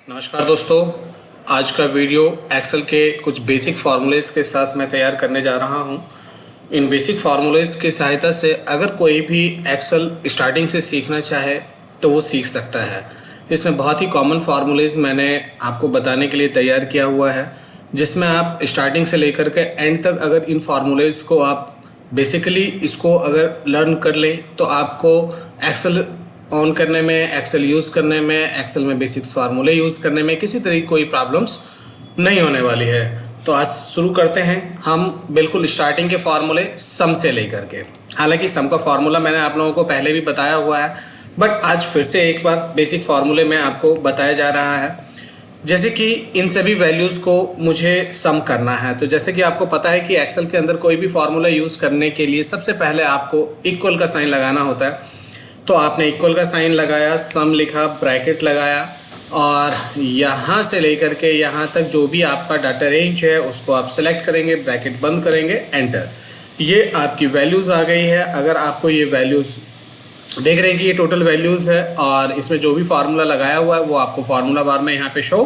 नमस्कार दोस्तों, आज का वीडियो एक्सेल के कुछ बेसिक फार्मूलेज़ के साथ मैं तैयार करने जा रहा हूं। इन बेसिक फार्मूलेज़ की सहायता से अगर कोई भी एक्सेल स्टार्टिंग से सीखना चाहे तो वो सीख सकता है। इसमें बहुत ही कॉमन फार्मूलेज़ मैंने आपको बताने के लिए तैयार किया हुआ है, जिसमें आप स्टार्टिंग से लेकर के एंड तक अगर इन फार्मूलेज़ को आप बेसिकली इसको अगर लर्न कर लें तो आपको एक्सेल ऑन करने में, एक्सेल यूज़ करने में, एक्सेल में बेसिक्स फार्मूले यूज़ करने में किसी तरह की कोई प्रॉब्लम्स नहीं होने वाली है। तो आज शुरू करते हैं हम बिल्कुल स्टार्टिंग के फार्मूले सम से लेकर के। हालांकि सम का फार्मूला मैंने आप लोगों को पहले भी बताया हुआ है, बट आज फिर से एक बार बेसिक फार्मूले में आपको बताया जा रहा है। जैसे कि इन सभी वैल्यूज़ को मुझे सम करना है, तो जैसे कि आपको पता है कि एक्सेल के अंदर कोई भी फार्मूला यूज़ करने के लिए सबसे पहले आपको इक्वल का साइन लगाना होता है। तो आपने इक्वल का साइन लगाया, सम लिखा, ब्रैकेट लगाया और यहाँ से लेकर के यहाँ तक जो भी आपका डाटा रेंज है उसको आप सेलेक्ट करेंगे, ब्रैकेट बंद करेंगे, एंटर। ये आपकी वैल्यूज़ आ गई है। अगर आपको ये वैल्यूज़ देख रहे हैं कि ये टोटल वैल्यूज़ है और इसमें जो भी फार्मूला लगाया हुआ है वो आपको फार्मूला बार में यहाँ पे शो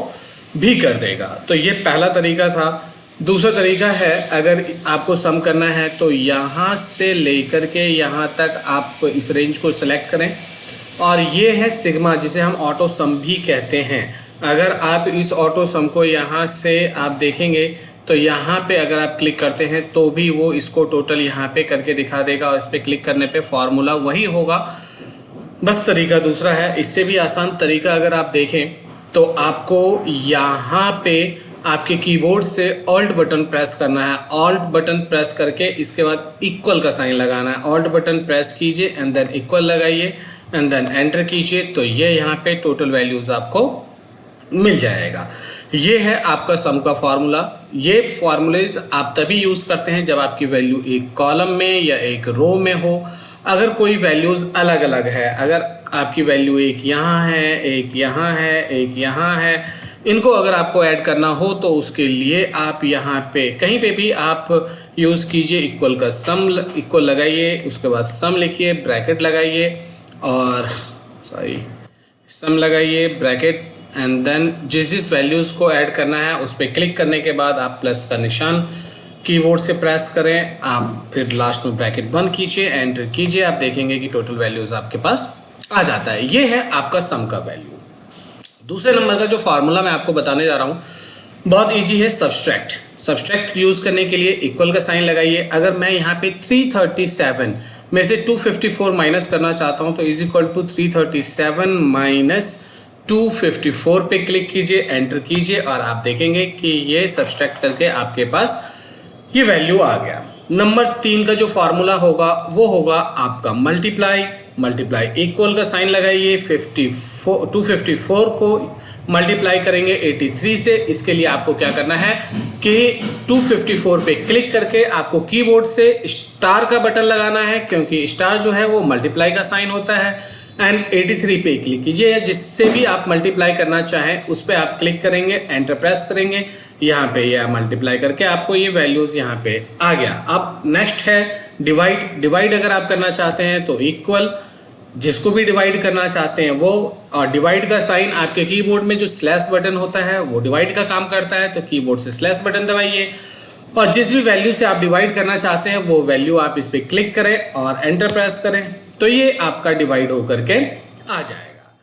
भी कर देगा। तो ये पहला तरीका था। दूसरा तरीका है, अगर आपको सम करना है तो यहाँ से लेकर के यहाँ तक आप इस रेंज को सिलेक्ट करें और ये है सिग्मा, जिसे हम ऑटो सम भी कहते हैं। अगर आप इस ऑटो सम को यहाँ से आप देखेंगे तो यहाँ पे अगर आप क्लिक करते हैं तो भी वो इसको टोटल यहाँ पे करके दिखा देगा और इस पर क्लिक करने पे फार्मूला वही होगा। बस तरीका दूसरा है। इससे भी आसान तरीका अगर आप देखें तो आपको यहाँ पे आपके कीबोर्ड से ऑल्ट बटन प्रेस करना है। ऑल्ट बटन प्रेस करके इसके बाद इक्वल का साइन लगाना है। ऑल्ट बटन प्रेस कीजिए एंड देन इक्वल लगाइए एंड देन एंटर कीजिए, तो ये यहाँ पे टोटल वैल्यूज़ आपको मिल जाएगा। ये है आपका सम का फार्मूला। ये फार्मूलेज आप तभी यूज़ करते हैं जब आपकी वैल्यू एक कॉलम में या एक रो में हो। अगर कोई वैल्यूज़ अलग अलग है, अगर आपकी वैल्यू एक यहाँ है, एक यहाँ है, एक यहाँ है, इनको अगर आपको ऐड करना हो तो उसके लिए आप यहाँ पे कहीं पे भी आप यूज़ कीजिए इक्वल का सम, इक्वल लगाइए, उसके बाद सम लिखिए, ब्रैकेट लगाइए और सम लगाइए, ब्रैकेट एंड देन जिस वैल्यूज़ को ऐड करना है उस पर क्लिक करने के बाद आप प्लस का निशान कीबोर्ड से प्रेस करें। आप फिर लास्ट में ब्रैकेट बंद कीजिए, एंटर कीजिए, आप देखेंगे कि टोटल वैल्यूज़ आपके पास आ जाता है। ये है आपका सम का वैल्यू। दूसरे नंबर का जो फार्मूला मैं आपको बताने जा रहा हूँ बहुत इजी है, सब्सट्रैक्ट। सब्सट्रैक्ट यूज़ करने के लिए इक्वल का साइन लगाइए। अगर मैं यहाँ पे 337 में से 254 माइनस करना चाहता हूँ तो इज इक्वल टू 337 माइनस 254 पे क्लिक कीजिए, एंटर कीजिए और आप देखेंगे कि ये सब्सट्रैक्ट करके आपके पास ये वैल्यू आ गया। नंबर 3 का जो फार्मूला होगा वो होगा आपका मल्टीप्लाई। मल्टीप्लाई इक्वल का साइन लगाइए, 254 को मल्टीप्लाई करेंगे 83 से। इसके लिए आपको क्या करना है कि 254 पे क्लिक करके आपको कीबोर्ड से स्टार का बटन लगाना है, क्योंकि स्टार जो है वो मल्टीप्लाई का साइन होता है। एंड 83 पे क्लिक कीजिए, जिससे भी आप मल्टीप्लाई करना चाहें उस पर आप क्लिक करेंगे, एंटर प्रेस करेंगे, यहाँ पे यह मल्टीप्लाई करके आपको ये वैल्यूज़ यहाँ पे आ गया। अब नेक्स्ट है डिवाइड। डिवाइड अगर आप करना चाहते हैं तो इक्वल, जिसको भी डिवाइड करना चाहते हैं वो, और डिवाइड का साइन आपके कीबोर्ड में जो स्लैश बटन होता है वो डिवाइड का काम करता है, तो कीबोर्ड से स्लैश बटन दबाइए और जिस भी वैल्यू से आप डिवाइड करना चाहते हैं वो वैल्यू आप इस पर क्लिक करें और एंटर प्रेस करें, तो ये आपका डिवाइड होकर के आ जाएगा।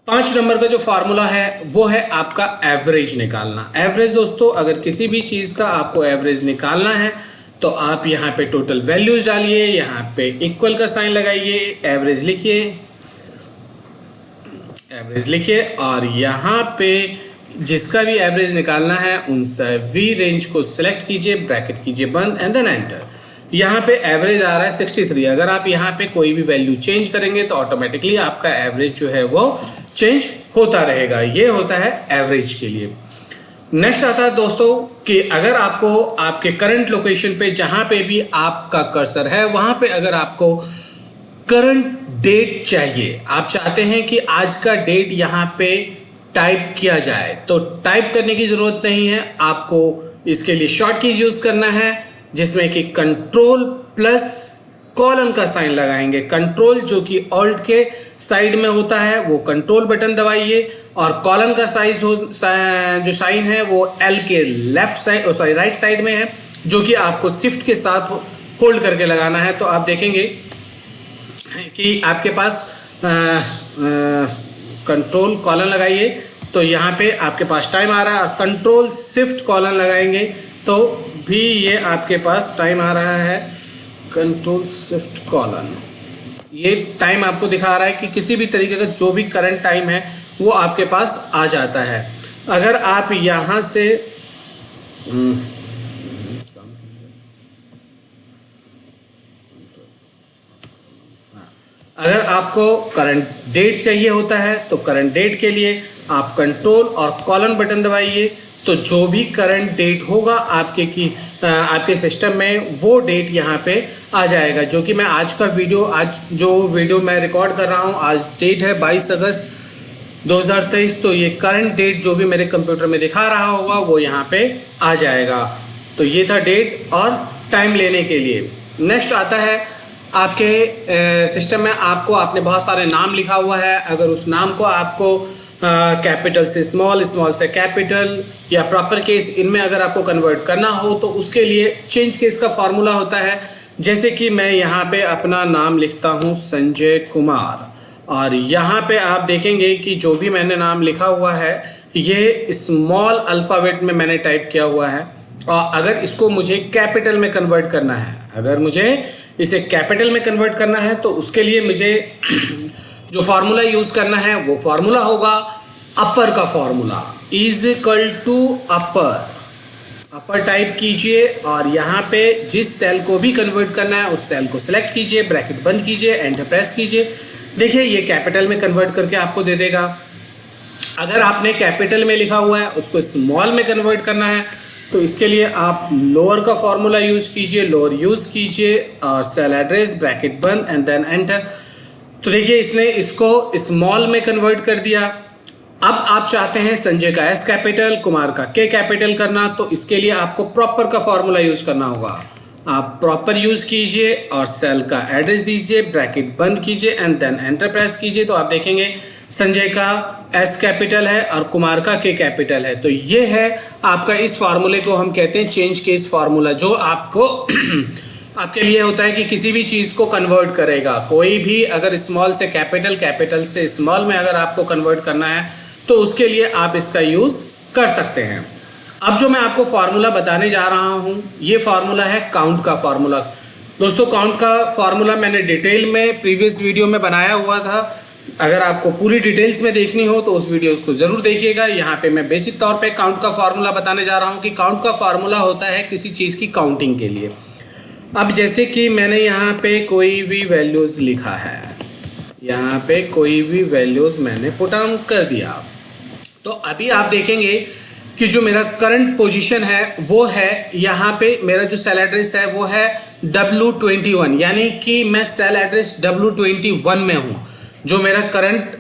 5 नंबर का जो फार्मूला है वो है आपका एवरेज निकालना। एवरेज दोस्तों, अगर किसी भी चीज़ का आपको एवरेज निकालना है तो आप यहाँ पे टोटल वैल्यूज डालिए, यहाँ पे इक्वल का साइन लगाइए, एवरेज लिखिए, एवरेज लिखिए और यहाँ पे जिसका भी एवरेज निकालना है उन सभी रेंज को सिलेक्ट कीजिए, ब्रैकेट कीजिए बंद एंड देन एंटर। यहाँ पे एवरेज आ रहा है 63। अगर आप यहाँ पे कोई भी वैल्यू चेंज करेंगे तो ऑटोमेटिकली आपका एवरेज जो है वो चेंज होता रहेगा। ये होता है एवरेज के लिए। नेक्स्ट आता है दोस्तों कि अगर आपको आपके करंट लोकेशन पे जहाँ पे भी आपका कर्सर है वहाँ पे अगर आपको करंट डेट चाहिए, आप चाहते हैं कि आज का डेट यहाँ पे टाइप किया जाए, तो टाइप करने की ज़रूरत नहीं है। आपको इसके लिए शॉर्ट कीज यूज़ करना है, जिसमें कि कंट्रोल प्लस कॉलन का साइन लगाएंगे। कंट्रोल जो कि ऑल्ट के साइड में होता है वो कंट्रोल बटन दबाइए, और कॉलन का जो साइन है वो एल के लेफ्ट साइड राइट साइड में है, जो कि आपको शिफ्ट के साथ होल्ड करके लगाना है। तो आप देखेंगे कि आपके पास कंट्रोल कॉलन लगाइए तो यहाँ पे आपके पास टाइम आ रहा है, और कंट्रोल शिफ्ट कॉलन लगाएंगे तो भी ये आपके पास टाइम आ रहा है। कंट्रोल शिफ्ट कॉलन, ये टाइम आपको दिखा रहा है कि किसी भी तरीके का जो भी करंट टाइम है वो आपके पास आ जाता है। अगर आप यहाँ से अगर आपको करंट डेट चाहिए होता है तो करंट डेट के लिए आप कंट्रोल और कॉलन बटन दबाइए, तो जो भी करंट डेट होगा आपके सिस्टम में वो डेट यहाँ पे आ जाएगा। जो कि मैं आज जो वीडियो मैं रिकॉर्ड कर रहा हूँ, आज डेट है 22 अगस्त 2023, तो ये करंट डेट जो भी मेरे कंप्यूटर में दिखा रहा होगा वो यहाँ पे आ जाएगा। तो ये था डेट और टाइम लेने के लिए। नेक्स्ट आता है आपके सिस्टम में आपने बहुत सारे नाम लिखा हुआ है। अगर उस नाम को आपको कैपिटल से स्मॉल, स्मॉल से कैपिटल या प्रॉपर केस, इनमें अगर आपको कन्वर्ट करना हो तो उसके लिए चेंज केस का फॉर्मूला होता है। जैसे कि मैं यहाँ पे अपना नाम लिखता हूँ संजय कुमार, और यहाँ पे आप देखेंगे कि जो भी मैंने नाम लिखा हुआ है ये स्मॉल अल्फ़ाबेट में मैंने टाइप किया हुआ है। और अगर इसको मुझे कैपिटल में कन्वर्ट करना है, अगर मुझे इसे कैपिटल में कन्वर्ट करना है तो उसके लिए मुझे जो फार्मूला यूज़ करना है वो फार्मूला होगा अपर का formula, is equal to upper type कीजिए, और यहाँ पे जिस सेल को भी कन्वर्ट करना है उस सेल को सिलेक्ट कीजिए, ब्रैकेट बंद कीजिए, एंटर प्रेस कीजिए। देखिए ये कैपिटल में कन्वर्ट करके आपको दे देगा। अगर आपने कैपिटल में लिखा हुआ है उसको स्मॉल में कन्वर्ट करना है तो इसके लिए आप लोअर का फॉर्मूला यूज़ कीजिए, लोअर यूज़ कीजिए और सेल एड्रेस, ब्रैकेट बंद एंड देन एंटर। तो देखिए इसने इसको स्मॉल में कन्वर्ट कर दिया। अब आप चाहते हैं संजय का एस कैपिटल, कुमार का के कैपिटल करना, तो इसके लिए आपको प्रॉपर का फॉर्मूला यूज़ करना होगा। आप प्रॉपर यूज़ कीजिए और सेल का एड्रेस दीजिए, ब्रैकेट बंद कीजिए एंड देन एंटर प्रेस कीजिए। तो आप देखेंगे संजय का एस कैपिटल है और कुमार का के कैपिटल है। तो ये है आपका, इस फार्मूले को हम कहते हैं चेंज केस फार्मूला, जो आपको आपके लिए होता है कि किसी भी चीज़ को कन्वर्ट करेगा। कोई भी अगर स्मॉल से कैपिटल, कैपिटल से स्मॉल में अगर आपको कन्वर्ट करना है तो उसके लिए आप इसका यूज़ कर सकते हैं। अब जो मैं आपको फार्मूला बताने जा रहा हूँ ये फार्मूला है काउंट का फार्मूला। दोस्तों काउंट का फार्मूला मैंने डिटेल में प्रीवियस वीडियो में बनाया हुआ था। अगर आपको पूरी डिटेल्स में देखनी हो तो उस वीडियो को ज़रूर देखिएगा। यहाँ पे मैं बेसिक तौर पे काउंट का फार्मूला बताने जा रहा हूँ कि काउंट का फार्मूला होता है किसी चीज़ की काउंटिंग के लिए। अब जैसे कि मैंने यहाँ पे कोई भी वैल्यूज़ लिखा है, यहाँ पे कोई भी वैल्यूज़ मैंने पुट ऑन कर दिया, तो अभी आप देखेंगे कि जो मेरा करंट पोजीशन है वो है यहाँ पे, मेरा जो सेल एड्रेस है वो है W21, यानी कि मैं सेल एड्रेस W21 में हूँ, जो मेरा करंट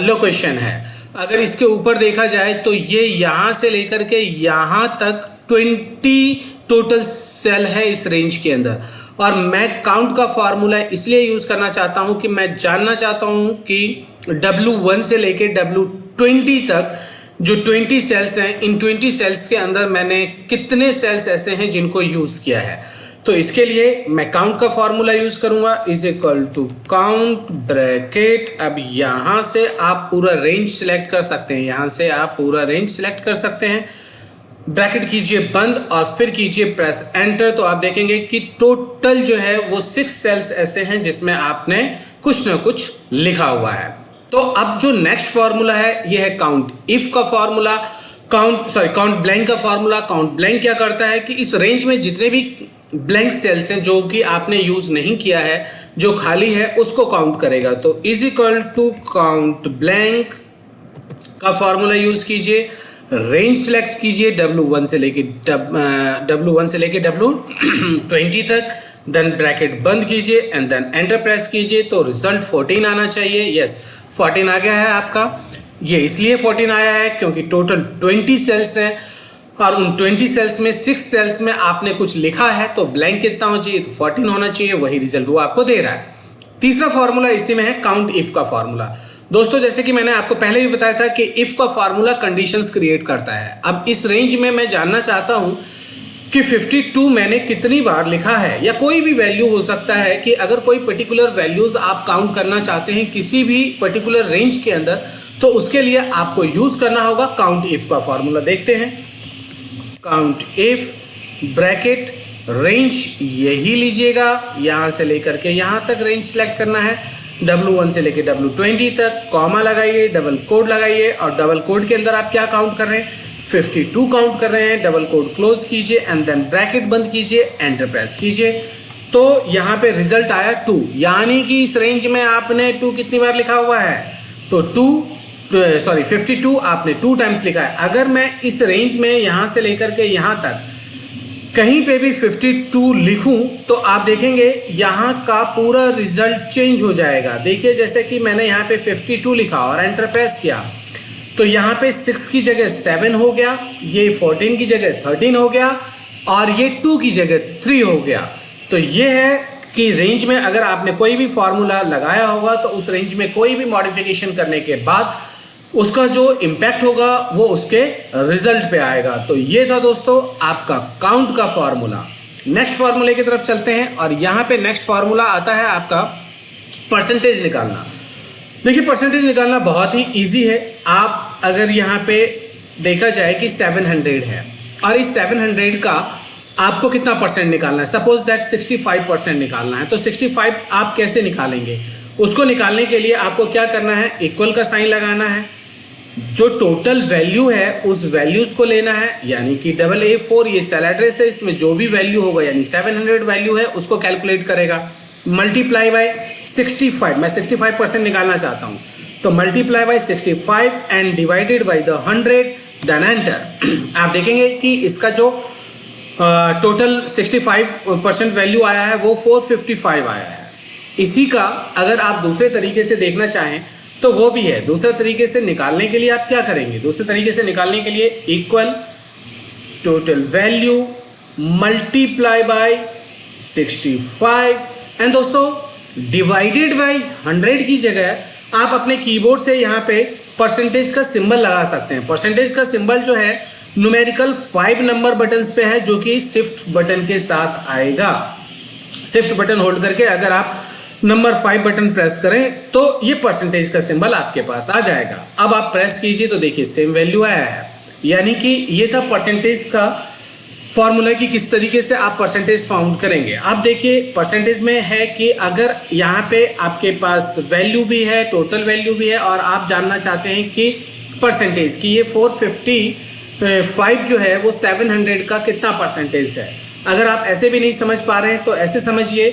लोकेशन है। अगर इसके ऊपर देखा जाए तो ये यहाँ से लेकर के यहाँ तक 20 टोटल सेल है इस रेंज के अंदर। और मैं काउंट का फार्मूला इसलिए यूज़ करना चाहता हूँ कि मैं जानना चाहता हूँ कि W1 से लेके W20 तक जो 20 सेल्स हैं, इन 20 सेल्स के अंदर मैंने कितने सेल्स ऐसे हैं जिनको यूज़ किया है। तो इसके लिए मैं काउंट का फार्मूला यूज़ करूँगा, is equal to count bracket. अब यहाँ से आप पूरा रेंज सिलेक्ट कर सकते हैं, यहाँ से आप पूरा रेंज सिलेक्ट कर सकते हैं, ब्रैकेट कीजिए बंद और फिर कीजिए प्रेस एंटर। तो आप देखेंगे कि टोटल जो है वो 6 सेल्स ऐसे हैं जिसमें आपने कुछ ना कुछ लिखा हुआ है। तो अब जो नेक्स्ट फार्मूला है ये है काउंट इफ का फार्मूला, काउंट ब्लैंक का फार्मूला। काउंट ब्लैंक क्या करता है कि इस रेंज में जितने भी ब्लैंक सेल्स हैं जो कि आपने यूज़ नहीं किया है, जो खाली है, उसको काउंट करेगा। तो is equal to count blank का फार्मूला यूज़ कीजिए, रेंज सेलेक्ट कीजिए W1 से लेके W20 तक, देन ब्रैकेट बंद कीजिए एंड देन एंटर प्रेस कीजिए। तो रिजल्ट 14 आना चाहिए। यस 14 आ गया है आपका। ये इसलिए 14 आया है क्योंकि टोटल 20 सेल्स हैं और उन 20 सेल्स में 6 सेल्स में आपने कुछ लिखा है तो ब्लैंक कितना होना चाहिए, तो 14 होना चाहिए, वही रिजल्ट वो आपको दे रहा है। तीसरा फॉर्मूला इसी में है काउंट इफ का फॉर्मूला। दोस्तों जैसे कि मैंने आपको पहले भी बताया था कि इफ का फॉर्मूला कंडीशंस क्रिएट करता है। अब इस रेंज में मैं जानना चाहता हूं कि 52 मैंने कितनी बार लिखा है, या कोई भी वैल्यू हो सकता है कि अगर कोई पर्टिकुलर वैल्यूज आप काउंट करना चाहते हैं किसी भी पर्टिकुलर रेंज के अंदर, तो उसके लिए आपको यूज करना होगा काउंट इफ का फॉर्मूला। देखते हैं, काउंट इफ ब्रैकेट रेंज यही लीजिएगा, यहां से लेकर के यहां तक रेंज सेलेक्ट करना है, W1 से लेकर W20 तक, कॉमा लगाइए, डबल कोड लगाइए, और डबल कोड के अंदर आप क्या काउंट कर रहे हैं, 52 काउंट कर रहे हैं। डबल कोड क्लोज कीजिए एंड देन ब्रैकेट बंद कीजिए, एंटर प्रेस कीजिए, तो यहाँ पे रिजल्ट आया 2, यानी कि इस रेंज में आपने 2 कितनी बार लिखा हुआ है, तो 52 आपने 2 टाइम्स लिखा है। अगर मैं इस रेंज में यहाँ से लेकर के यहाँ तक कहीं पे भी 52 लिखूं तो आप देखेंगे यहाँ का पूरा रिजल्ट चेंज हो जाएगा। देखिए जैसे कि मैंने यहाँ पे 52 लिखा और एंटर प्रेस किया तो यहाँ पे 6 की जगह 7 हो गया, ये 14 की जगह 13 हो गया, और ये 2 की जगह 3 हो गया। तो ये है कि रेंज में अगर आपने कोई भी फॉर्मूला लगाया होगा तो उस रेंज में कोई भी मॉडिफिकेशन करने के बाद उसका जो इम्पैक्ट होगा वो उसके रिजल्ट पे आएगा। तो ये था दोस्तों आपका काउंट का फॉर्मूला। नेक्स्ट फॉर्मूले की तरफ चलते हैं, और यहाँ पे नेक्स्ट फॉर्मूला आता है आपका परसेंटेज निकालना। देखिए परसेंटेज निकालना बहुत ही इजी है। आप अगर यहाँ पे देखा जाए कि 700 है और इस 700 का आपको कितना परसेंट निकालना है, सपोज दैट 65% निकालना है, तो 65 आप कैसे निकालेंगे, उसको निकालने के लिए आपको क्या करना है, इक्वल का साइन लगाना है, जो टोटल वैल्यू है उस वैल्यूज को लेना है, यानी कि AA4 ये सेल एड्रेस है, इसमें जो भी वैल्यू होगा यानी 700 वैल्यू है उसको कैलकुलेट करेगा, मल्टीप्लाई बाय 65, मैं 65% निकालना चाहता हूँ तो multiply by 65 and divided by the 100, then enter. आप देखेंगे कि इसका जो टोटल 65% वैल्यू आया है वो 455 आया है। इसी का अगर आप दूसरे तरीके से देखना चाहें तो वो भी है। दूसरे तरीके से निकालने के लिए आप क्या करेंगे, दूसरे तरीके से निकालने के लिए equal total value multiply by 65 and दोस्तों डिवाइडेड बाय 100 की जगह आप अपने कीबोर्ड से यहाँ पे परसेंटेज का सिंबल लगा सकते हैं। परसेंटेज का सिंबल जो है न्यूमेरिकल 5 नंबर बटन्स पे है, जो कि शिफ्ट बटन के साथ आएगा। शिफ्ट बटन होल्ड करके अगर आप नंबर 5 बटन प्रेस करें तो ये परसेंटेज का सिंबल आपके पास आ जाएगा। अब आप प्रेस कीजिए तो देखिए सेम वैल्यू आया है, यानी कि ये था परसेंटेज का फॉर्मूला कि किस तरीके से आप परसेंटेज फाउंड करेंगे। आप देखिए परसेंटेज में है कि अगर यहाँ पे आपके पास वैल्यू भी है, टोटल वैल्यू भी है, और आप जानना चाहते हैं कि परसेंटेज कि ये 455 जो है वो 700 का कितना परसेंटेज है। अगर आप ऐसे भी नहीं समझ पा रहे हैं तो ऐसे समझिए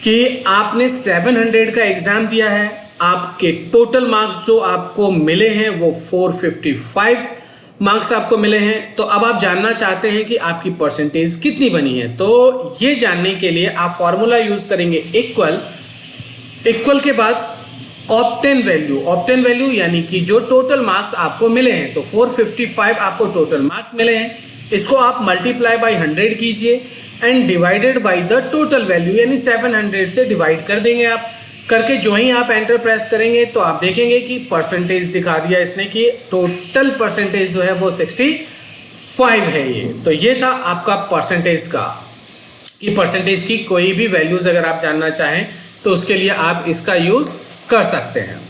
कि आपने 700 का एग्ज़ाम दिया है, आपके टोटल मार्क्स जो आपको मिले हैं वो 455 मार्क्स आपको मिले हैं। तो अब आप जानना चाहते हैं कि आपकी परसेंटेज कितनी बनी है, तो ये जानने के लिए आप फॉर्मूला यूज़ करेंगे इक्वल के बाद ऑब्टेन वैल्यू यानी कि जो टोटल मार्क्स आपको मिले हैं। तो 455 आपको टोटल मार्क्स मिले हैं, इसको आप मल्टीप्लाई बाय 100 कीजिए and divided by the total value यानी 700 से डिवाइड कर देंगे। आप करके जो ही आप एंटर प्रेस करेंगे तो आप देखेंगे कि परसेंटेज दिखा दिया इसने कि टोटल परसेंटेज जो है वो 65 है। ये तो ये था आपका परसेंटेज का, कि परसेंटेज की कोई भी वैल्यूज़ अगर आप जानना चाहें तो उसके लिए आप इसका यूज़ कर सकते हैं।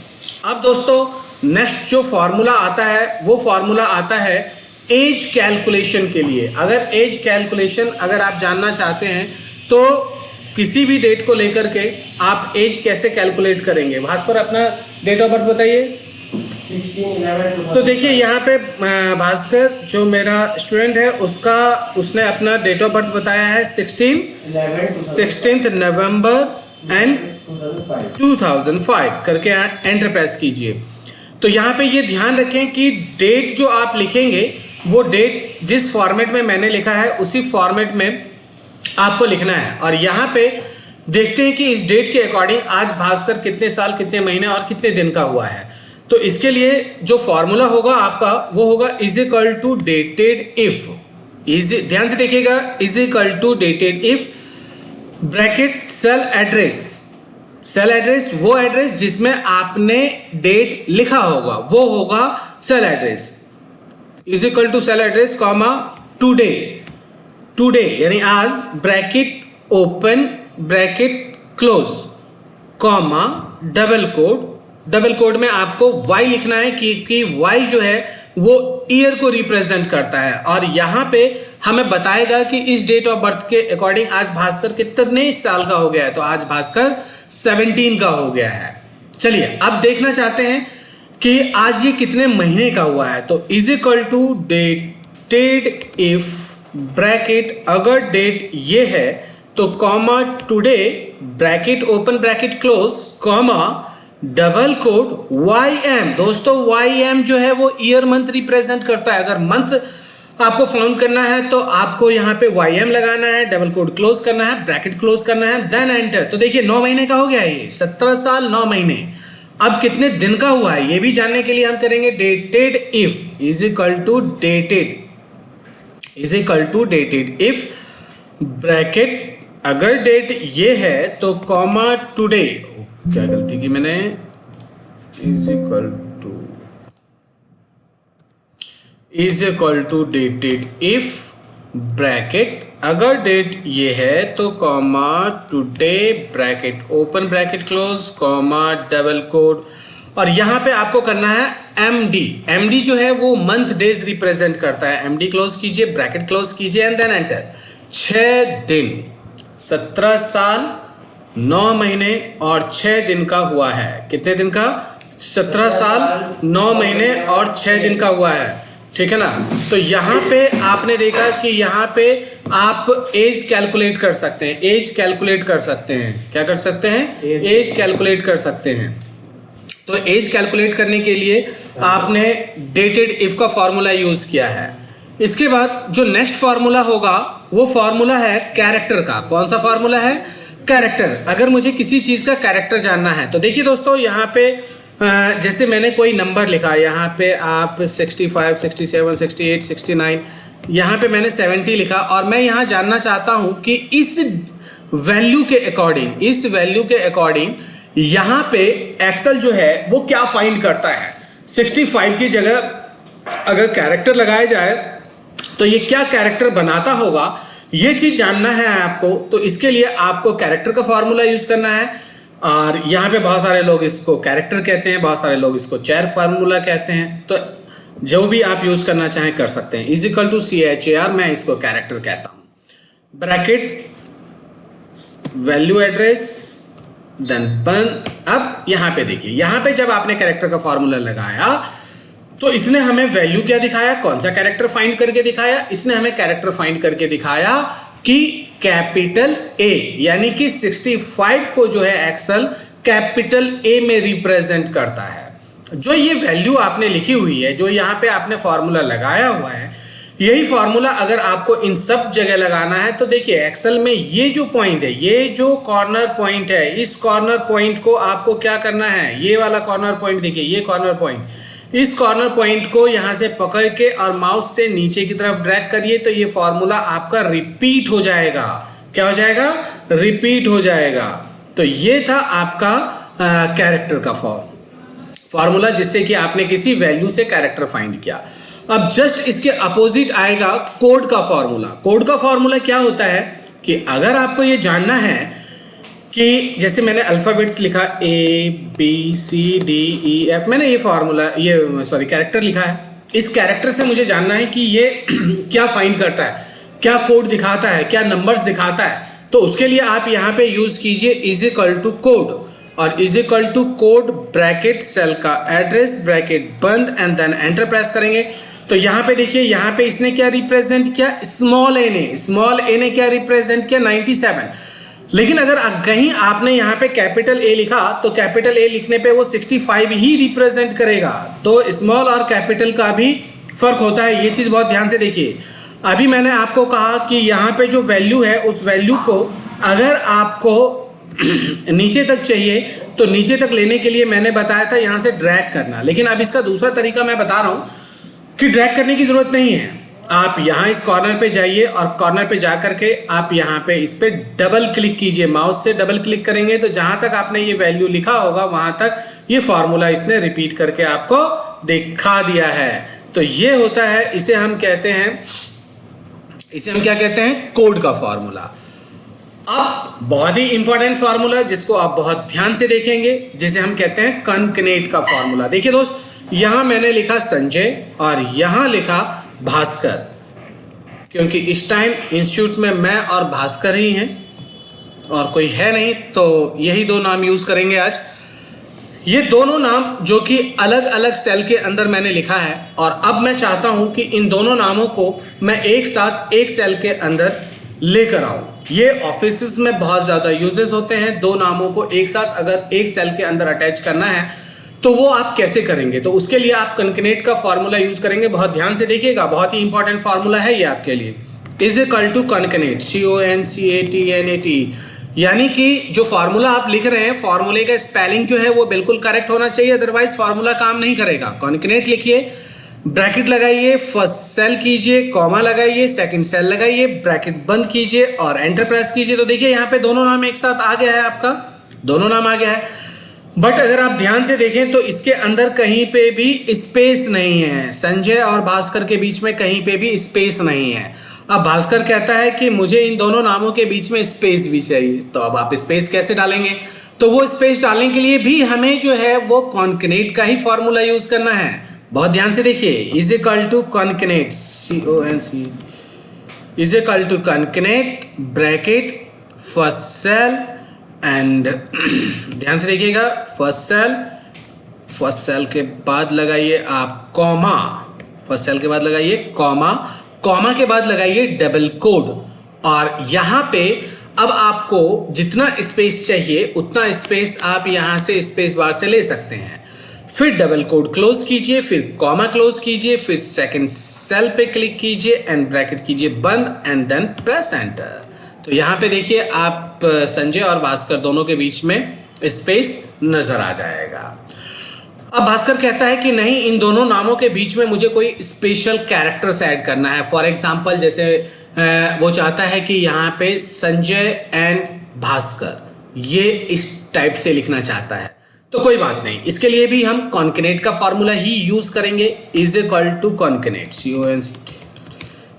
अब दोस्तों नेक्स्ट जो फॉर्मूला आता है वो फॉर्मूला आता है एज कैलकुलेशन के लिए। अगर एज कैलकुलेशन अगर आप जानना चाहते हैं तो किसी भी डेट को लेकर के आप एज कैसे कैलकुलेट करेंगे, भास्कर अपना डेट ऑफ बर्थ बताइए। 16/11 तो देखिए यहाँ पे भास्कर जो मेरा स्टूडेंट है उसने अपना डेट ऑफ बर्थ बताया है 16 नवंबर एंड 2005 करके एंटर प्रेस कीजिए। तो यहाँ पे ये ध्यान रखें कि डेट जो आप लिखेंगे वो डेट जिस फॉर्मेट में मैंने लिखा है उसी फॉर्मेट में आपको लिखना है। और यहाँ पे देखते हैं कि इस डेट के अकॉर्डिंग आज भास्कर कितने साल, कितने महीने और कितने दिन का हुआ है। तो इसके लिए जो फॉर्मूला होगा आपका वो होगा is equal to dated if. ध्यान से देखिएगा, is equal to dated if bracket cell address, cell address वो एड्रेस जिसमें आपने डेट लिखा होगा वो होगा cell address, is equal to cell address comma today, today यानी आज bracket open bracket close comma double code, double code में आपको y लिखना है क्योंकि y जो है वो ईयर को रिप्रेजेंट करता है और यहाँ पे हमें बताएगा कि इस डेट ऑफ बर्थ के अकॉर्डिंग आज भास्कर कितने साल का हो गया है। तो आज भास्कर 17 का हो गया है। चलिए अब देखना चाहते हैं कि आज ये कितने महीने का हुआ है। तो is equal to dated if bracket, अगर डेट ये है तो comma today bracket open bracket close comma double code YM। दोस्तों YM जो है वो ईयर मंथ रिप्रेजेंट करता है। अगर मंथ आपको फाउंड करना है तो आपको यहाँ पे YM लगाना है, डबल कोड क्लोज करना है, ब्रैकेट क्लोज करना है, देन एंटर। तो देखिए 9 महीने का हो गया ये, 17 साल 9 महीने। अब कितने दिन का हुआ है ये भी जानने के लिए हम करेंगे dated if is equal to dated, is equal to dated if bracket, अगर डेट ये है तो कॉमा टुडे, क्या गलती की मैंने, is equal to dated if bracket, अगर डेट ये है तो comma today bracket open bracket close comma double code. और यहाँ पे आपको करना है MD, MD जो है वो मंथ डेज रिप्रेजेंट करता है। MD क्लोज कीजिए, ब्रैकेट क्लोज कीजिए एंड देन एंटर। 6 दिन, 17 साल 9 महीने और 6 दिन का हुआ है। कितने दिन का? 17 साल 9 महीने और 6 दिन का हुआ है, ठीक है ना। तो यहाँ पे आपने देखा कि यहाँ पे आप एज कैलकुलेट कर सकते हैं, एज कैलकुलेट कर सकते हैं। क्या कर सकते हैं? एज कैलकुलेट कर सकते हैं। तो एज कैलकुलेट करने के लिए आपने डेटेड इफ का फॉर्मूला यूज किया है। इसके बाद जो नेक्स्ट फॉर्मूला होगा वो फॉर्मूला है कैरेक्टर का। कौन सा फॉर्मूला है? कैरेक्टर। अगर मुझे किसी चीज़ का कैरेक्टर जानना है तो देखिए दोस्तों, यहाँ पे जैसे मैंने कोई नंबर लिखा, यहाँ पे आप 65, 67, 68, 69, यहाँ पे मैंने 70 लिखा और मैं यहाँ जानना चाहता हूँ कि इस वैल्यू के अकॉर्डिंग, इस वैल्यू के अकॉर्डिंग यहाँ पे एक्सेल जो है वो क्या फाइंड करता है। 65 की जगह अगर कैरेक्टर लगाया जाए तो ये क्या कैरेक्टर बनाता होगा, ये चीज़ जानना है आपको। तो इसके लिए आपको कैरेक्टर का फॉर्मूला यूज़ करना है और यहाँ पे बहुत सारे लोग इसको कैरेक्टर कहते हैं, बहुत सारे लोग इसको चेयर फार्मूला कहते हैं। तो जो भी आप यूज़ करना चाहें कर सकते हैं। इज इक्वल टू CHAR, मैं इसको कैरेक्टर कहता हूँ। ब्रैकेट वैल्यू एड्रेस देन बन। अब यहाँ पे देखिए, यहाँ पे जब आपने कैरेक्टर का फॉर्मूला लगाया तो इसने हमें वैल्यू क्या दिखाया, कौन सा कैरेक्टर फाइंड करके दिखाया? इसने हमें कैरेक्टर फाइंड करके दिखाया कि कैपिटल A, यानी कि 65 को जो है एक्सेल कैपिटल A में रिप्रेजेंट करता है। जो ये वैल्यू आपने लिखी हुई है, जो यहाँ पे आपने फॉर्मूला लगाया हुआ है, यही फॉर्मूला अगर आपको इन सब जगह लगाना है तो देखिए एक्सेल में ये जो पॉइंट है, ये जो कॉर्नर पॉइंट है, इस कॉर्नर पॉइंट को आपको क्या करना है, ये वाला कॉर्नर पॉइंट देखिए, ये कॉर्नर पॉइंट, इस कॉर्नर पॉइंट को यहाँ से पकड़ के और माउस से नीचे की तरफ ड्रैग करिए तो ये फॉर्मूला आपका रिपीट हो जाएगा। क्या हो जाएगा? रिपीट हो जाएगा। तो ये था आपका कैरेक्टर का फॉर्मूला, जिससे कि आपने किसी वैल्यू से कैरेक्टर फाइंड किया। अब जस्ट इसके अपोजिट आएगा कोड का फॉर्मूला। कोड का फॉर्मूला क्या होता है कि अगर आपको ये जानना है कि जैसे मैंने अल्फ़ाबेट्स लिखा ABCDEF, मैंने ये फॉर्मूला, ये सॉरी कैरेक्टर लिखा है। इस कैरेक्टर से मुझे जानना है कि ये क्या फाइंड करता है, क्या कोड दिखाता है, क्या नंबर्स दिखाता है। तो उसके लिए आप यहाँ पे यूज़ कीजिए इज इक्वल टू कोड, और is equal to code bracket cell का एड्रेस ब्रैकेट बंद एंड देन एंटर प्रेस करेंगे। तो यहाँ पे देखिए, यहाँ पे इसने क्या रिप्रेजेंट किया, स्मॉल ए ने क्या रिप्रेजेंट किया, 97। लेकिन अगर कहीं आपने यहाँ पे कैपिटल A लिखा तो कैपिटल A लिखने पे वो 65 ही रिप्रेजेंट करेगा। तो स्मॉल और कैपिटल का भी फर्क होता है, ये चीज़ बहुत ध्यान से देखिए। अभी मैंने आपको कहा कि यहाँ पे जो वैल्यू है उस वैल्यू को अगर आपको नीचे तक चाहिए तो नीचे तक लेने के लिए मैंने बताया था यहाँ से ड्रैग करना। लेकिन अब इसका दूसरा तरीका मैं बता रहा हूँ कि ड्रैग करने की ज़रूरत नहीं है। आप यहाँ इस कॉर्नर पे जाइए और कॉर्नर पे जा करके आप यहाँ पे इस पे डबल क्लिक कीजिए। माउस से डबल क्लिक करेंगे तो जहाँ तक आपने ये वैल्यू लिखा होगा वहाँ तक ये फार्मूला इसने रिपीट करके आपको दिखा दिया है। तो ये होता है, इसे हम कहते हैं, इसे हम क्या कहते हैं, कोड का फार्मूला। अब बहुत ही इंपॉर्टेंट फार्मूला जिसको आप बहुत ध्यान से देखेंगे, जिसे हम कहते हैं कॉन्कनेट का फार्मूला। देखिए दोस्त, यहाँ मैंने लिखा संजय और यहाँ लिखा भास्कर, क्योंकि इस टाइम इंस्टीट्यूट में मैं और भास्कर ही हैं और कोई है नहीं, तो यही दो नाम यूज़ करेंगे आज। ये दोनों नाम जो कि अलग अलग सेल के अंदर मैंने लिखा है, और अब मैं चाहता हूं कि इन दोनों नामों को मैं एक साथ एक सेल के अंदर लेकर आऊं। ये ऑफिस में बहुत ज़्यादा यूजेस होते हैं। दो नामों को एक साथ अगर एक सेल के अंदर अटैच करना है तो वो आप कैसे करेंगे, तो उसके लिए आप कॉन्कनेट का फार्मूला यूज़ करेंगे। बहुत ध्यान से देखिएगा, बहुत ही इंपॉर्टेंट फार्मूला है ये आपके लिए। Is equal to concatenate, CONCATNAT, यानी कि जो फार्मूला आप लिख रहे हैं, फार्मूले का स्पेलिंग जो है वो बिल्कुल करेक्ट होना चाहिए, अदरवाइज फार्मूला काम नहीं करेगा। कॉन्कनेट लिखिए, ब्रैकेट लगाइए, फर्स्ट सेल कीजिए, कॉमा लगाइए, सेकंड सेल लगाइए, ब्रैकेट बंद कीजिए और एंटर प्रेस कीजिए। तो देखिए यहाँ पे दोनों नाम एक साथ आ गया है, आपका दोनों नाम आ गया है। बट अगर आप ध्यान से देखें तो इसके अंदर कहीं पे भी स्पेस नहीं है। संजय और भास्कर के बीच में कहीं पे भी स्पेस नहीं है। अब भास्कर कहता है कि मुझे इन दोनों नामों के बीच में स्पेस भी चाहिए, तो अब आप स्पेस कैसे डालेंगे? तो वो स्पेस डालने के लिए भी हमें जो है वो कॉन्कनेट का ही फॉर्मूला यूज करना है। बहुत ध्यान से देखिए, is equal to concatenate, CONC is equal to concatenate, bracket, first cell and ध्यान से देखिएगा, फर्स्ट सेल के बाद लगाइए आप कॉमा, फर्स्ट सेल के बाद लगाइए कॉमा, कॉमा के बाद लगाइए डबल कोड, और यहाँ पे अब आपको जितना स्पेस चाहिए उतना स्पेस आप यहाँ से स्पेस बार से ले सकते हैं। फिर डबल कोड क्लोज कीजिए, फिर कॉमा क्लोज कीजिए, फिर सेकंड सेल पे क्लिक कीजिए एंड ब्रैकेट कीजिए बंद एंड देन प्रेस एंटर। तो यहाँ पे देखिए आप संजय और भास्कर दोनों के बीच में स्पेस नजर आ जाएगा। अब भास्कर कहता है कि नहीं, इन दोनों नामों के बीच में मुझे कोई स्पेशल कैरेक्टर्स ऐड करना है। फॉर एग्जांपल जैसे वो चाहता है कि यहाँ पे संजय एंड भास्कर ये इस टाइप से लिखना चाहता है, तो कोई बात नहीं, इसके लिए भी हम कॉन्कनेट का फॉर्मूला ही यूज करेंगे। Is equal to concatenate, CONC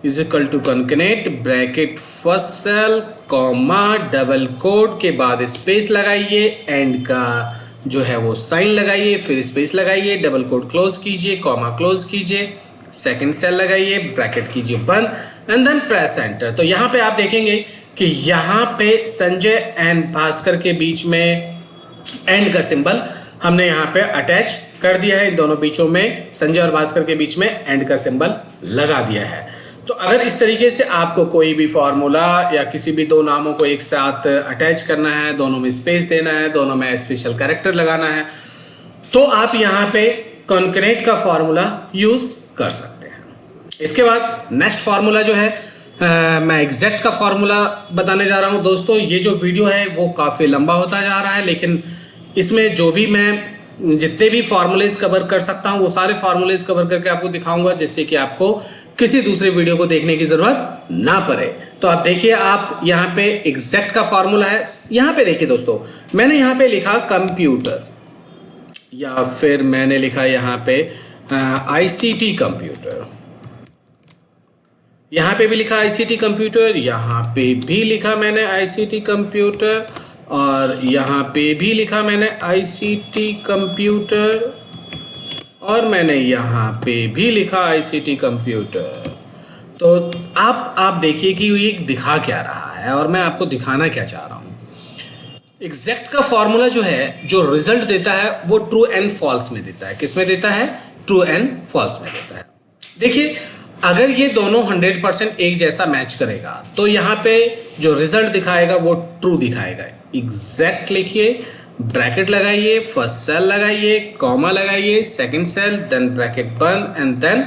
is equal to concatenate, bracket, first cell, comma, double code के बाद स्पेस लगाइए, एंड का जो है वो साइन लगाइए, फिर स्पेस लगाइए, डबल कोड क्लोज कीजिए, कॉमा क्लोज कीजिए, सेकंड सेल लगाइए, ब्रैकेट कीजिए बंद एंड देन प्रेस एंटर। तो यहाँ पे आप देखेंगे कि यहाँ पे संजय एंड भास्कर के बीच में एंड का सिंबल हमने यहाँ पे अटैच कर दिया है। इन दोनों बीचों में, संजय और भास्कर के बीच में एंड का सिंबल लगा दिया है। तो अगर इस तरीके से आपको कोई भी फॉर्मूला या किसी भी दो नामों को एक साथ अटैच करना है, दोनों में स्पेस देना है, दोनों में स्पेशल कैरेक्टर लगाना है, तो आप यहाँ पे कॉन्कनेट का फॉर्मूला यूज कर सकते हैं। इसके बाद नेक्स्ट फार्मूला जो है मैं एग्जैक्ट का फार्मूला बताने जा रहा हूँ। दोस्तों ये जो वीडियो है वो काफ़ी लंबा होता जा रहा है, लेकिन इसमें जो भी मैं जितने भी फार्मूलेज कवर कर सकता हूँ वो सारे फार्मूलेज कवर करके आपको दिखाऊंगा, जिससे कि आपको किसी दूसरे वीडियो को देखने की ज़रूरत ना पड़े। तो आप देखिए, आप यहाँ पे एग्जैक्ट का फार्मूला है। यहाँ पे देखिए दोस्तों, मैंने यहाँ पे लिखा कंप्यूटर, या फिर मैंने लिखा यहाँ पे ICT कंप्यूटर, यहाँ पे भी लिखा ICT कंप्यूटर, यहाँ पे भी लिखा मैंने ICT कंप्यूटर, और यहाँ पे भी लिखा मैंने ICT कंप्यूटर, और मैंने यहाँ पे भी लिखा ICT कंप्यूटर। तो आप देखिए कि ये दिखा क्या रहा है और मैं आपको दिखाना क्या चाह रहा हूँ। एग्जैक्ट का फॉर्मूला जो है, जो रिजल्ट देता है वो ट्रू एंड फॉल्स में देता है। किस में देता है? ट्रू एंड फॉल्स में देता है। देखिए, अगर ये दोनों 100% एक जैसा मैच करेगा तो यहाँ पे जो रिजल्ट दिखाएगा वो ट्रू दिखाएगा। एग्जैक्ट लिखिए, ब्रैकेट लगाइए, फर्स्ट सेल लगाइए, कॉमा लगाइए, सेकंड सेल, देन ब्रैकेट बंद एंड देन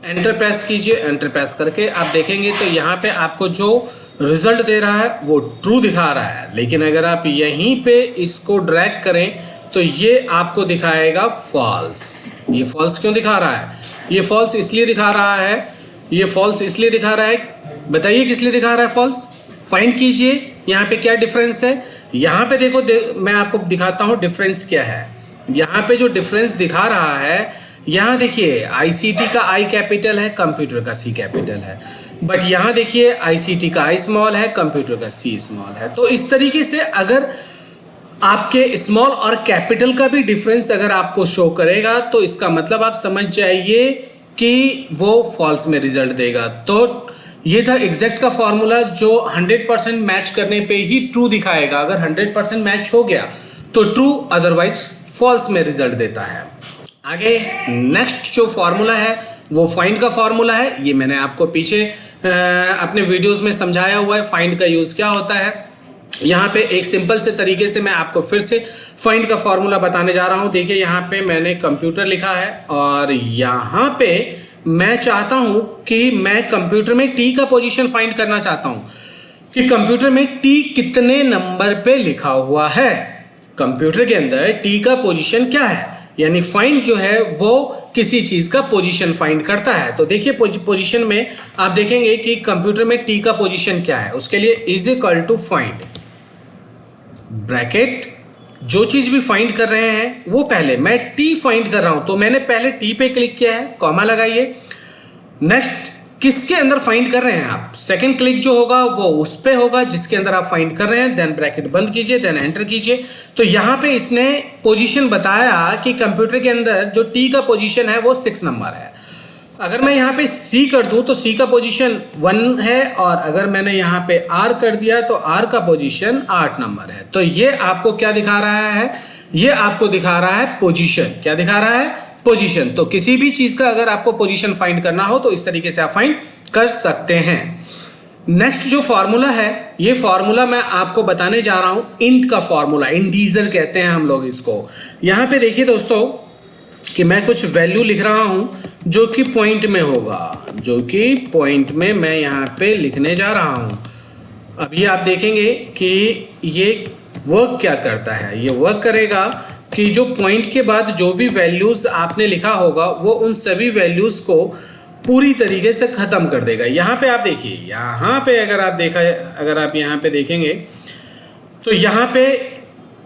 एंटर प्रेस कीजिए। एंटर प्रेस करके आप देखेंगे तो यहाँ पे आपको जो रिजल्ट दे रहा है वो ट्रू दिखा रहा है, लेकिन अगर आप यहीं पे इसको ड्रैग करें तो ये आपको दिखाएगा फॉल्स। ये फॉल्स क्यों दिखा रहा है? ये फॉल्स इसलिए दिखा रहा है ये फॉल्स इसलिए दिखा रहा है, बताइए किस लिए दिखा रहा है फॉल्स? फाइंड कीजिए यहाँ पे क्या डिफरेंस है। यहाँ पे देखो मैं आपको दिखाता हूँ डिफरेंस क्या है। यहाँ पे जो डिफरेंस दिखा रहा है, यहाँ देखिए आईसीटी का आई कैपिटल है, कंप्यूटर का सी कैपिटल है, बट यहाँ देखिए आईसीटी का आई स्मॉल है, कंप्यूटर का सी स्मॉल है। तो इस तरीके से अगर आपके स्मॉल और कैपिटल का भी डिफरेंस अगर आपको शो करेगा तो इसका मतलब आप समझ जाइए कि वो फॉल्स में रिजल्ट देगा। तो ये था एग्जैक्ट का फॉर्मूला जो 100% मैच करने पे ही ट्रू दिखाएगा। अगर 100% मैच हो गया तो ट्रू, अदरवाइज फॉल्स में रिजल्ट देता है। आगे नेक्स्ट जो फॉर्मूला है वो फाइंड का फॉर्मूला है। ये मैंने आपको पीछे अपने वीडियोस में समझाया हुआ है फाइंड का यूज़ क्या होता है। यहाँ पे एक सिंपल से तरीके से मैं आपको फिर से फाइंड का फॉर्मूला बताने जा रहा हूँ। देखिए यहाँ पे मैंने कंप्यूटर लिखा है और यहाँ पे मैं चाहता हूँ कि मैं कंप्यूटर में टी का पोजीशन फाइंड करना चाहता हूँ कि कंप्यूटर में टी कितने नंबर पे लिखा हुआ है। कंप्यूटर के अंदर टी का पोजीशन क्या है, यानी फाइंड जो है वो किसी चीज़ का पोजीशन फाइंड करता है। तो देखिए पोजीशन में आप देखेंगे कि कंप्यूटर में टी का पोजीशन क्या है। उसके लिए is equal to find bracket, जो चीज़ भी फाइंड कर रहे हैं वो पहले मैं टी फाइंड कर रहा हूं तो मैंने पहले टी पे क्लिक किया है, कॉमा लगाइए। नेक्स्ट किसके अंदर फाइंड कर रहे हैं आप, सेकंड क्लिक जो होगा वो उस पे होगा जिसके अंदर आप फाइंड कर रहे हैं, देन ब्रैकेट बंद कीजिए, देन एंटर कीजिए। तो यहाँ पे इसने पोजीशन बताया कि कंप्यूटर के अंदर जो टी का पोजीशन है वो 6 नंबर है। अगर मैं यहाँ पे सी कर दूं तो सी का पोजीशन 1 है, और अगर मैंने यहाँ पे आर कर दिया तो आर का पोजीशन 8 नंबर है। तो ये आपको क्या दिखा रहा है, ये आपको दिखा रहा है पोजीशन। क्या दिखा रहा है? पोजीशन। तो किसी भी चीज का अगर आपको पोजीशन फाइंड करना हो तो इस तरीके से आप फाइंड कर सकते हैं। नेक्स्ट जो फॉर्मूला है, ये फॉर्मूला मैं आपको बताने जा रहा हूं इंट का फॉर्मूला, इंटीजर कहते हैं हम लोग इसको। यहाँ पे देखिए दोस्तों कि मैं कुछ वैल्यू लिख रहा हूं जो कि पॉइंट में होगा, जो कि पॉइंट में मैं यहाँ पे लिखने जा रहा हूं। अभी आप देखेंगे कि ये वर्क क्या करता है। ये वर्क करेगा कि जो पॉइंट के बाद जो भी वैल्यूज़ आपने लिखा होगा वो उन सभी वैल्यूज़ को पूरी तरीके से ख़त्म कर देगा। यहाँ पे आप देखिए, यहाँ पे अगर आप यहाँ पे देखेंगे तो यहाँ पे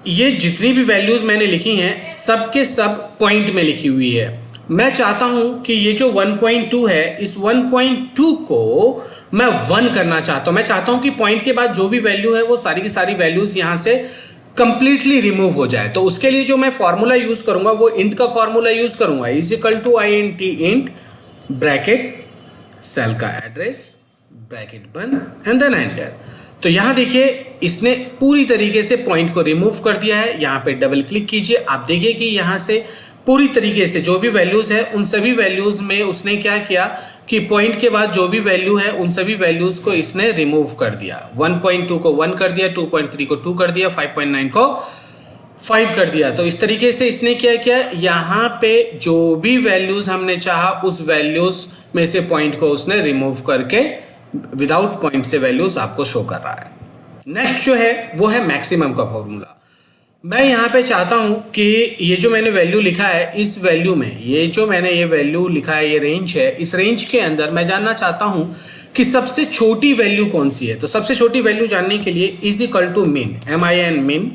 ये जितनी भी वैल्यूज़ मैंने लिखी हैं सब के सब पॉइंट में लिखी हुई है। मैं चाहता हूँ कि ये जो 1.2 है, इस 1.2 को मैं 1 करना चाहता हूँ। मैं चाहता हूँ कि पॉइंट के बाद जो भी वैल्यू है वो सारी की सारी वैल्यूज़ यहाँ से कंप्लीटली रिमूव हो जाए। तो उसके लिए जो मैं फॉर्मूला यूज़ करूँगा वो इंट का फॉर्मूला यूज़ करूँगा, is equal to INT int bracket cell का एड्रेस ब्रैकेट बंद एंड देन एंटर। तो यहाँ देखिए इसने पूरी तरीके से पॉइंट को रिमूव कर दिया है। यहाँ पे डबल क्लिक कीजिए, आप देखिए कि यहाँ से पूरी तरीके से जो भी वैल्यूज़ है उन सभी वैल्यूज़ में उसने क्या किया कि पॉइंट के बाद जो भी वैल्यू है उन सभी वैल्यूज़ को इसने रिमूव कर दिया। 1.2 को 1 कर दिया, 2.3 को 2 कर दिया, 5.9 को 5 कर दिया। तो इस तरीके से इसने क्या किया, यहाँ पे जो भी वैल्यूज़ हमने चाहा उस वैल्यूज़ में से पॉइंट को उसने रिमूव करके विदाउट पॉइंट से वैल्यूज़ आपको शो कर रहा है। नेक्स्ट जो है वो है मैक्सिमम का फॉर्मूला। मैं यहाँ पे चाहता हूँ कि ये जो मैंने वैल्यू लिखा है, इस वैल्यू में ये जो मैंने ये वैल्यू लिखा है, ये रेंज है, इस रेंज के अंदर मैं जानना चाहता हूँ कि सबसे छोटी वैल्यू कौन सी है। तो सबसे छोटी वैल्यू जानने के लिए इज इक्वल टू मिन, MIN मिन,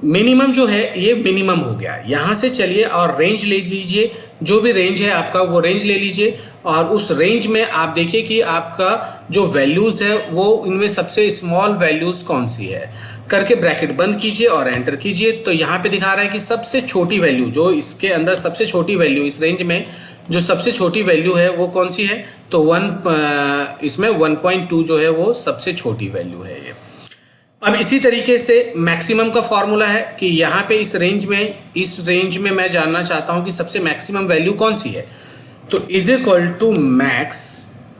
मिनिमम जो है ये मिनिमम हो गया। यहाँ से चलिए और रेंज ले लीजिए, जो भी रेंज है आपका वो रेंज ले लीजिए, और उस रेंज में आप देखिए कि आपका जो वैल्यूज़ है वो इनमें सबसे स्मॉल वैल्यूज़ कौन सी है करके ब्रैकेट बंद कीजिए और एंटर कीजिए। तो यहाँ पे दिखा रहा है कि सबसे छोटी वैल्यू, जो इसके अंदर सबसे छोटी वैल्यू, इस रेंज में जो सबसे छोटी वैल्यू है वो कौन सी है, तो इसमें 1.2 जो है वो सबसे छोटी वैल्यू है ये। अब इसी तरीके से मैक्सिमम का फॉर्मूला है कि यहाँ पे इस रेंज में मैं जानना चाहता हूँ कि सबसे मैक्सिमम वैल्यू कौन सी है। तो is equal to max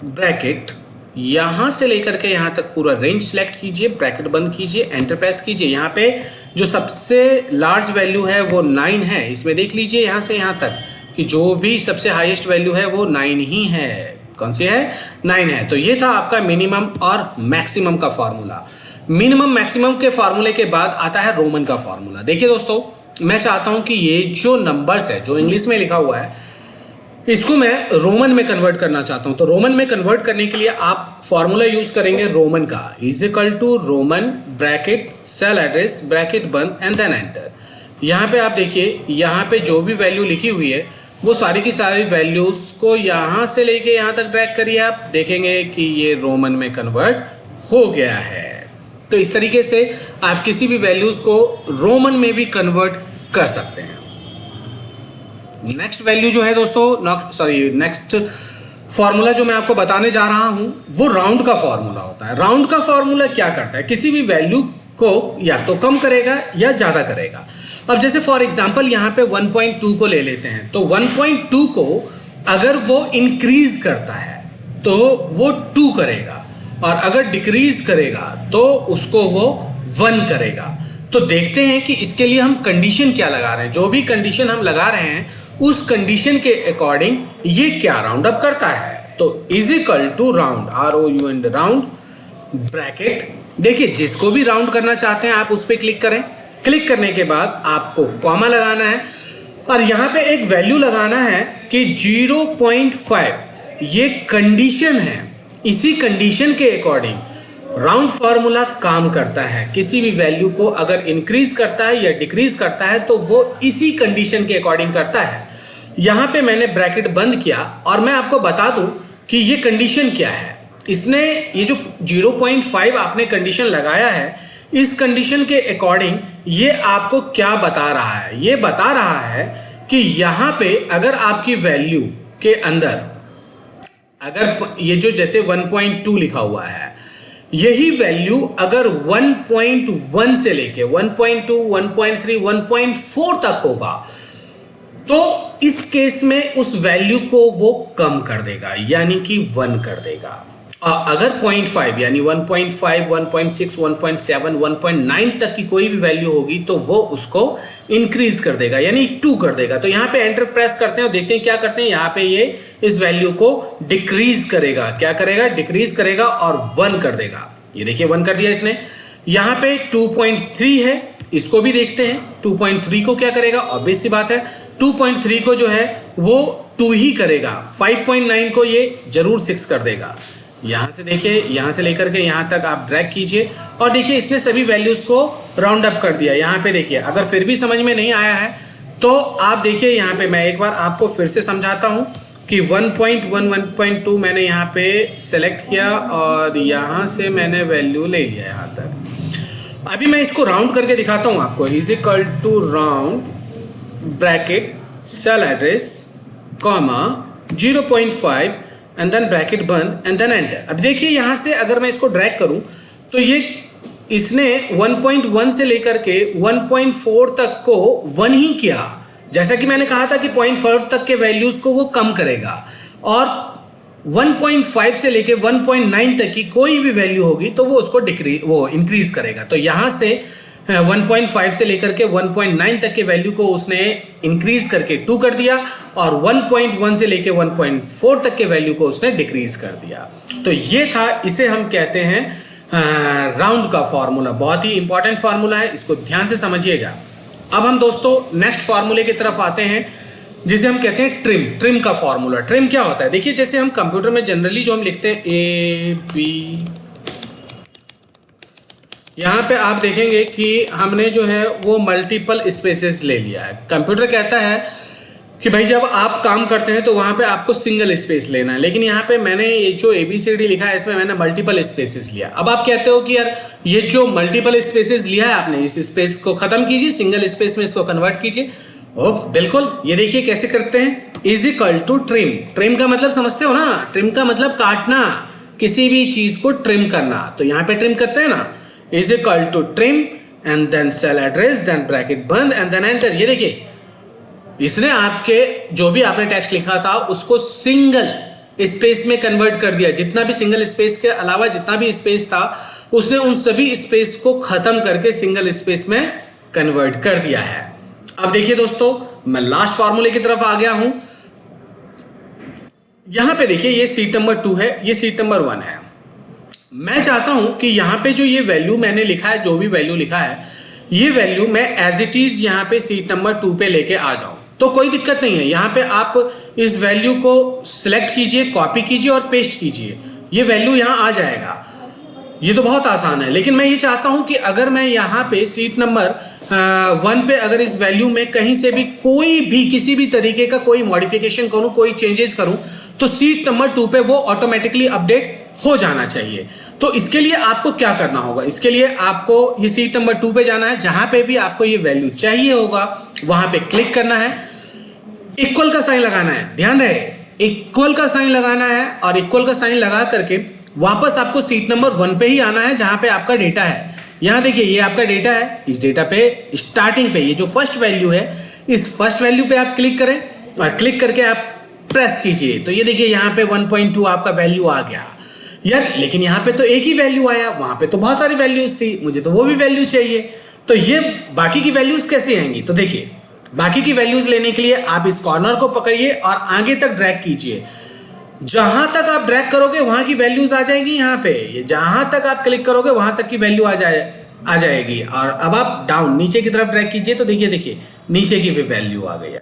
bracket, यहाँ से लेकर के यहाँ तक पूरा रेंज सेलेक्ट कीजिए, ब्रैकेट बंद कीजिए, एंटर प्रेस कीजिए। यहाँ पे जो सबसे लार्ज वैल्यू है वो 9 है। इसमें देख लीजिए यहाँ से यहाँ तक कि जो भी सबसे हाईएस्ट वैल्यू है वो 9 ही है। कौन सी है? 9 है। तो ये था आपका मिनिमम और मैक्सिमम का फॉर्मूला। मिनिमम मैक्सिमम के फार्मूले के बाद आता है रोमन का फॉर्मूला। देखिए दोस्तों, मैं चाहता हूं कि ये जो नंबर्स है, जो इंग्लिश में लिखा हुआ है, इसको मैं रोमन में कन्वर्ट करना चाहता हूं। तो रोमन में कन्वर्ट करने के लिए आप फॉर्मूला यूज करेंगे रोमन का, is equal to roman bracket cell address bracket बंद एंड देन एंटर। यहाँ पे आप देखिए, यहाँ पे जो भी वैल्यू लिखी हुई है वो सारी की सारी वैल्यूज को यहाँ से लेके यहाँ तक ड्रैग करिए, आप देखेंगे कि ये रोमन में कन्वर्ट हो गया है। तो इस तरीके से आप किसी भी वैल्यूज को रोमन में भी कन्वर्ट कर सकते हैं। नेक्स्ट वैल्यू जो है दोस्तों, नेक्स्ट फॉर्मूला जो मैं आपको बताने जा रहा हूं वो राउंड का फॉर्मूला होता है। राउंड का फॉर्मूला क्या करता है, किसी भी वैल्यू को या तो कम करेगा या ज़्यादा करेगा। अब जैसे फॉर एग्जांपल यहाँ पे 1.2 को ले लेते हैं, तो 1.2 को अगर वो इंक्रीज करता है तो वो 2 करेगा, और अगर डिक्रीज करेगा तो उसको वो 1 करेगा। तो देखते हैं कि इसके लिए हम कंडीशन क्या लगा रहे हैं। जो भी कंडीशन हम लगा रहे हैं उस कंडीशन के अकॉर्डिंग ये क्या राउंड अप करता है। तो is equal to round, ROUND round bracket. देखिए, जिसको भी राउंड करना चाहते हैं आप उस पर क्लिक करें। क्लिक करने के बाद आपको कॉमा लगाना है और यहाँ पे एक वैल्यू लगाना है कि 0.5 ये कंडीशन है। इसी कंडीशन के अकॉर्डिंग राउंड फार्मूला काम करता है। किसी भी वैल्यू को अगर इंक्रीज करता है या डिक्रीज करता है तो वो इसी कंडीशन के अकॉर्डिंग करता है। यहाँ पे मैंने ब्रैकेट बंद किया और मैं आपको बता दूं कि ये कंडीशन क्या है। इसने ये जो 0.5 आपने कंडीशन लगाया है, इस कंडीशन के अकॉर्डिंग ये आपको क्या बता रहा है। ये बता रहा है कि यहाँ पे अगर आपकी वैल्यू के अंदर अगर ये जो जैसे 1.2 लिखा हुआ है, यही वैल्यू अगर 1.1 से लेके 1.2, 1.3, 1.4 तक होगा तो इस केस में उस वैल्यू को वो कम कर देगा, यानी कि 1 कर देगा। और अगर 0.5 यानी 1.5, 1.6, 1.7, 1.9 तक की कोई भी वैल्यू होगी तो वो उसको इंक्रीज कर देगा, यानी 2 कर देगा। तो यहाँ पे एंटर प्रेस करते हैं और देखते हैं क्या करते हैं। यहाँ पे ये इस वैल्यू को डिक्रीज करेगा। क्या करेगा? डिक्रीज करेगा और 1 कर देगा। ये देखिए 1 कर दिया इसने। यहाँ पे 2.3 है, इसको भी देखते हैं। 2.3 को क्या करेगा? ऑब्वियस सी बात है 2.3 को जो है वो 2 ही करेगा। 5.9 को ये जरूर 6 कर देगा। यहाँ से देखिए, यहाँ से लेकर के यहाँ तक आप ड्रैग कीजिए और देखिए इसने सभी वैल्यूज को राउंड अप कर दिया। यहाँ पे देखिए, अगर फिर भी समझ में नहीं आया है तो आप देखिए यहाँ पे मैं एक बार आपको फिर से समझाता हूँ कि 1.1, 1.2 मैंने यहाँ पे सेलेक्ट किया और यहाँ से मैंने वैल्यू ले लिया यहाँ तक। अभी मैं इसको राउंड करके दिखाता हूँ आपको। Is equal to round bracket cell address comma 0.5 and then bracket बंद एंड देन एंटर। अब देखिए यहाँ से अगर मैं इसको ड्रैग करूँ तो ये इसने 1.1 से लेकर के 1.4 तक को 1 ही किया। जैसा कि मैंने कहा था कि 0.4 तक के वैल्यूज को वो कम करेगा और 1.5 से लेके 1.9 तक की कोई भी वैल्यू होगी तो वो उसको इंक्रीज करेगा। तो यहाँ से 1.5 से लेकर के 1.9 तक के वैल्यू को उसने इंक्रीज करके 2 कर दिया और 1.1 से लेके 1.4 तक के वैल्यू को उसने डिक्रीज कर दिया। तो ये था, इसे हम कहते हैं राउंड का फॉर्मूला। बहुत ही इंपॉर्टेंट फॉर्मूला है, इसको ध्यान से समझिएगा। अब हम दोस्तों नेक्स्ट फार्मूले की तरफ आते हैं जिसे हम कहते हैं ट्रिम। ट्रिम का फॉर्मूला। ट्रिम क्या होता है? देखिए, जैसे हम कंप्यूटर में जनरली जो हम लिखते हैं AB, यहाँ पे आप देखेंगे कि हमने जो है वो मल्टीपल स्पेसेस ले लिया है। कंप्यूटर कहता है कि भाई जब आप काम करते हैं तो वहाँ पे आपको सिंगल स्पेस लेना है, लेकिन यहाँ पे मैंने ये जो ABCD लिखा है इसमें मैंने मल्टीपल स्पेसेस लिया। अब आप कहते हो कि यार ये जो मल्टीपल स्पेसेस लिया है आपने, इस स्पेस को खत्म कीजिए, सिंगल स्पेस में इसको कन्वर्ट कीजिए। ओह बिल्कुल, ये देखिए कैसे करते हैं। Is equal to trim. Trim का मतलब समझते हो ना? ट्रिम का मतलब काटना, किसी भी चीज को ट्रिम करना। तो यहाँ पे ट्रिम करते हैं ना, is equal to trim and then cell address then bracket बंद एंड देन एंटर। ये देखिए इसने आपके जो भी आपने टेक्स्ट लिखा था उसको सिंगल स्पेस में कन्वर्ट कर दिया। जितना भी सिंगल स्पेस के अलावा जितना भी स्पेस था उसने उन सभी स्पेस को खत्म करके सिंगल स्पेस में कन्वर्ट कर दिया है। अब देखिए दोस्तों, मैं लास्ट फार्मूले की तरफ आ गया हूं। यहां पे देखिए ये सीट नंबर 2 है, ये सीट नंबर 1 है। मैं चाहता हूं कि यहां पे जो ये वैल्यू मैंने लिखा है, जो भी वैल्यू लिखा है, ये वैल्यू मैं एज इट इज यहां पे सीट नंबर 2 पे लेके आ जाऊं। तो कोई दिक्कत नहीं है। यहाँ पे आप इस वैल्यू को सिलेक्ट कीजिए, कॉपी कीजिए और पेस्ट कीजिए, ये वैल्यू यहाँ आ जाएगा। ये तो बहुत आसान है। लेकिन मैं ये चाहता हूँ कि अगर मैं यहाँ पे सीट नंबर 1 पे अगर इस वैल्यू में कहीं से भी कोई भी किसी भी तरीके का कोई मॉडिफिकेशन करूँ, कोई चेंजेस करूँ, तो सीट नंबर 2 पे वो ऑटोमेटिकली अपडेट हो जाना चाहिए। तो इसके लिए आपको क्या करना होगा, इसके लिए आपको ये सीट नंबर 2 पे जाना है। जहाँ पे भी आपको ये वैल्यू चाहिए होगा वहाँ पे क्लिक करना है, इक्वल का साइन लगाना है। ध्यान रहे, इक्वल का साइन लगाना है और इक्वल का साइन लगा करके वापस आपको सीट नंबर 1 पे ही आना है जहां पे आपका डेटा है। यहां देखिए ये आपका डेटा है, इस डेटा पे स्टार्टिंग पे ये जो फर्स्ट वैल्यू है, इस फर्स्ट वैल्यू पे आप क्लिक करें और क्लिक करके आप प्रेस कीजिए। तो ये देखिए यहाँ पे 1.2 आपका वैल्यू आ गया यार। लेकिन यहाँ पे तो एक ही वैल्यू आया, वहां पे तो बहुत सारी वैल्यूज थी, मुझे तो वो भी वैल्यू चाहिए। तो ये बाकी की वैल्यूज कैसे आएंगी, तो देखिए बाकी की वैल्यूज लेने के लिए आप इस कॉर्नर को पकड़िए और आगे तक ड्रैग कीजिए। जहां तक आप ड्रैग करोगे वहां की वैल्यूज आ जाएगी। यहाँ पे ये जहां तक आप क्लिक करोगे वहां तक की वैल्यू आ जाएगी। और अब आप डाउन नीचे की तरफ ड्रैग कीजिए तो देखिए नीचे की भी वैल्यू आ गई।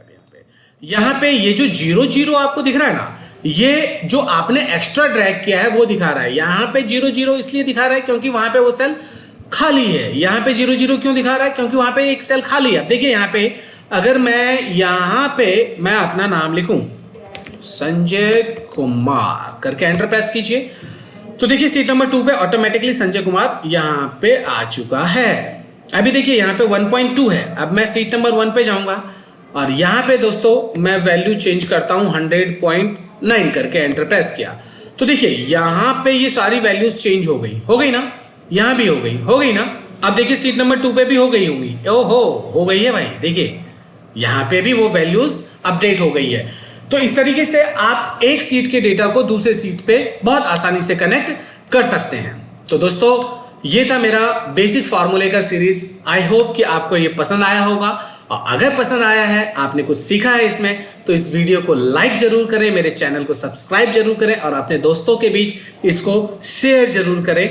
यहाँ पे ये जो 0 आपको दिख रहा है ना, ये जो आपने एक्स्ट्रा ड्रैग किया है वो दिखा रहा है। यहाँ पे 0 इसलिए दिखा रहा है क्योंकि वहां पे वो सेल खाली है। यहाँ पे 0 क्यों दिखा रहा है, क्योंकि वहां पे एक सेल खाली है। देखिए यहाँ पे अगर मैं यहाँ पे मैं अपना नाम लिखूं संजय कुमार करके एंटर प्रेस कीजिए, तो देखिए सीट नंबर 2 पे ऑटोमेटिकली संजय कुमार यहाँ पे आ चुका है। अभी देखिए यहाँ पे 1.2 है। अब मैं सीट नंबर 1 पे जाऊंगा और यहाँ पे दोस्तों मैं वैल्यू चेंज करता हूँ 100.9 करके एंटर प्रेस किया, तो देखिए यहाँ पे ये सारी वैल्यूज चेंज हो गई ना, यहाँ भी हो गई ना। अब देखिए सीट नंबर 2 पे भी हो गई होंगी। ओहो, हो गई है भाई, देखिए यहाँ पे भी वो वैल्यूज अपडेट हो गई है। तो इस तरीके से आप एक सीट के डेटा को दूसरे सीट पे बहुत आसानी से कनेक्ट कर सकते हैं। तो दोस्तों ये था मेरा बेसिक फार्मूले का सीरीज। आई होप कि आपको ये पसंद आया होगा, और अगर पसंद आया है, आपने कुछ सीखा है इसमें, तो इस वीडियो को लाइक जरूर करें, मेरे चैनल को सब्सक्राइब जरूर करें और अपने दोस्तों के बीच इसको शेयर जरूर करें।